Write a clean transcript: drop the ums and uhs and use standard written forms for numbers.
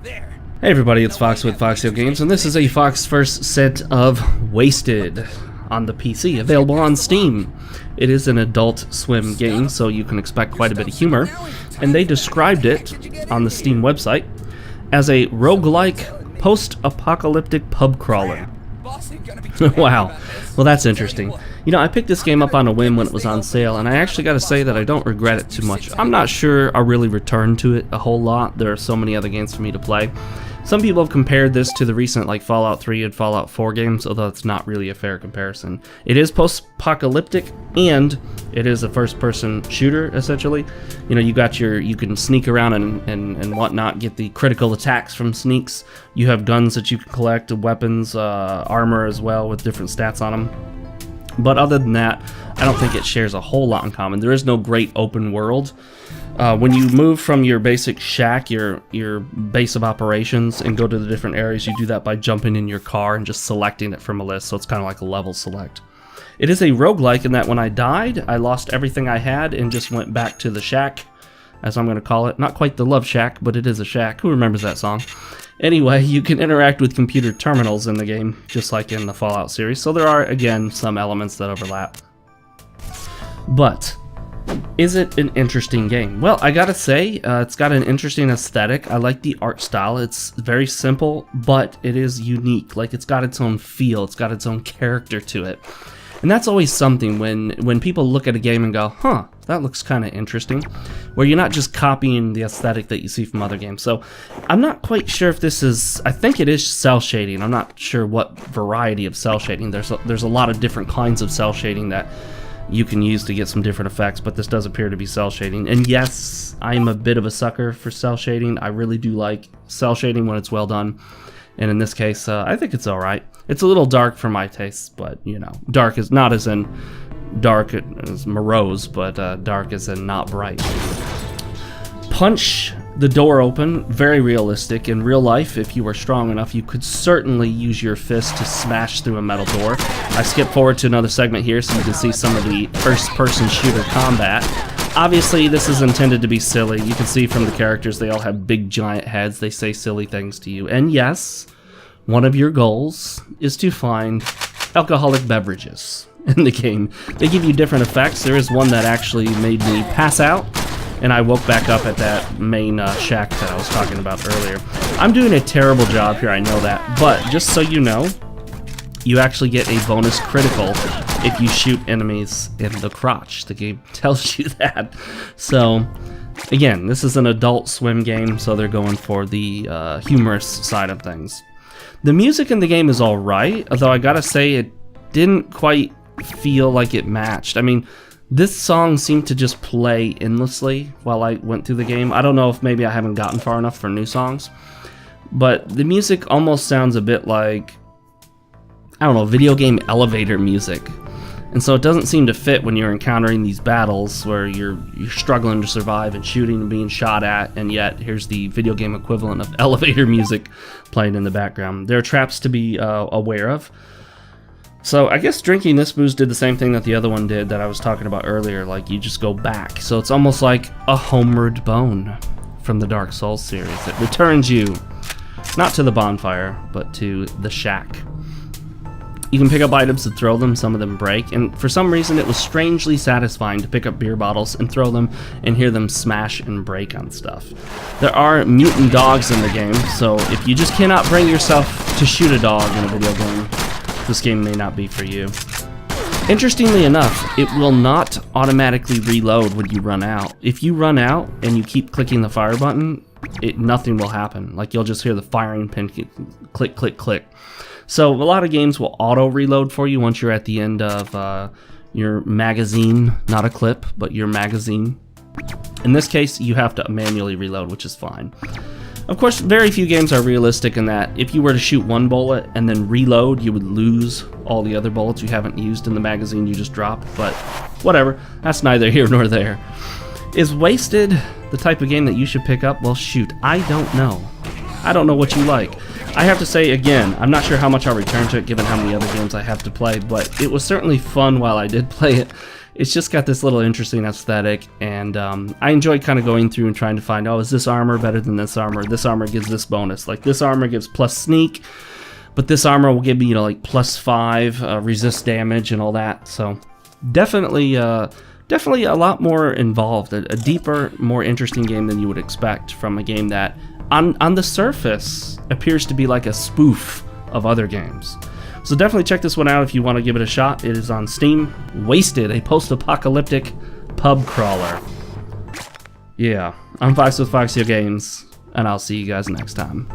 Hey everybody, it's Fox with FoxeoGames, and this is a Fox first set of Wasted on the PC, available on Steam. It is an Adult Swim game, so you can expect quite a bit of humor, and they described it on the Steam website as a roguelike, post-apocalyptic pub crawler. Wow, well that's interesting. You know, I picked this game up on a whim when it was on sale, and I actually gotta say that I don't regret it too much. I'm not sure I'll really return to it a whole lot. There are so many other games for me to play. Some people have compared this to the recent like Fallout 3 and Fallout 4 games, although it's not really a fair comparison. It is post-apocalyptic, and it is a first-person shooter, essentially. You know, you can sneak around and whatnot, get the critical attacks from sneaks. You have guns that you can collect, weapons, armor as well, with different stats on them. But other than that, I don't think it shares a whole lot in common. There is no great open world. When you move from your basic shack, your base of operations, and go to the different areas, you do that by jumping in your car and just selecting it from a list, so it's kind of like a level select. It is a roguelike in that when I died, I lost everything I had and just went back to the shack, as I'm going to call it. Not quite the love shack, but it is a shack. Who remembers that song? Anyway, you can interact with computer terminals in the game, just like in the Fallout series, so there are, again, some elements that overlap. But is it an interesting game? Well, I gotta say, it's got an interesting aesthetic. I like the art style. It's very simple, but it is unique. Like, it's got its own feel. It's got its own character to it. And that's always something when people look at a game and go, huh, that looks kind of interesting, where you're not just copying the aesthetic that you see from other games. So I'm not quite sure if this is, I think it is cell shading. I'm not sure what variety of cell shading. There's a lot of different kinds of cell shading that you can use to get some different effects, but this does appear to be cell shading. And yes, I'm a bit of a sucker for cell shading. I really do like cell shading when it's well done. And in this case, I think it's alright. It's a little dark for my tastes, but, you know, dark is not as in dark as morose, but dark as in not bright. Punch the door open, very realistic. In real life, if you were strong enough, you could certainly use your fist to smash through a metal door. I skip forward to another segment here so you can see some of the first-person shooter combat. Obviously, this is intended to be silly. You can see from the characters, they all have big giant heads. They say silly things to you. And yes, one of your goals is to find alcoholic beverages in the game. They give you different effects. There is one that actually made me pass out, and I woke back up at that main shack that I was talking about earlier. I'm doing a terrible job here, I know that, but just so you know, you actually get a bonus critical if you shoot enemies in the crotch. The game tells you that. So, again, this is an Adult Swim game, so they're going for the humorous side of things. The music in the game is alright, although I gotta say it didn't quite feel like it matched. I mean, this song seemed to just play endlessly while I went through the game. I don't know if maybe I haven't gotten far enough for new songs, but the music almost sounds a bit like, I don't know, video game elevator music. And so it doesn't seem to fit when you're encountering these battles where you're struggling to survive and shooting and being shot at, and yet here's the video game equivalent of elevator music playing in the background. There are traps to be aware of. So I guess drinking this booze did the same thing that the other one did that I was talking about earlier, like you just go back. So it's almost like a homeward bone from the Dark Souls series. It returns you, not to the bonfire, but to the shack. You can pick up items and throw them, some of them break, and for some reason it was strangely satisfying to pick up beer bottles and throw them and hear them smash and break on stuff. There are mutant dogs in the game, so if you just cannot bring yourself to shoot a dog in a video game, this game may not be for you. Interestingly enough, it will not automatically reload when you run out. If you run out and you keep clicking the fire button, nothing will happen. Like, you'll just hear the firing pin click, click, click. So a lot of games will auto-reload for you once you're at the end of your magazine. Not a clip, but your magazine. In this case, you have to manually reload, which is fine. Of course, very few games are realistic in that if you were to shoot one bullet and then reload, you would lose all the other bullets you haven't used in the magazine you just dropped, but whatever, that's neither here nor there. Is Wasted the type of game that you should pick up? Well, shoot, I don't know. I don't know what you like. I have to say, again, I'm not sure how much I'll return to it given how many other games I have to play, but it was certainly fun while I did play it, it's just got this little interesting aesthetic, and I enjoy kind of going through and trying to find, oh, is this armor better than this armor? This armor gives this bonus. Like this armor gives plus sneak, but this armor will give me, you know, like +5 resist damage and all that. So definitely a lot more involved, a deeper, more interesting game than you would expect from a game that on the surface appears to be like a spoof of other games. So definitely check this one out if you want to give it a shot. It is on Steam. Wasted, a post-apocalyptic pub crawler. Yeah, I'm Fox with FoxeoGames, and I'll see you guys next time.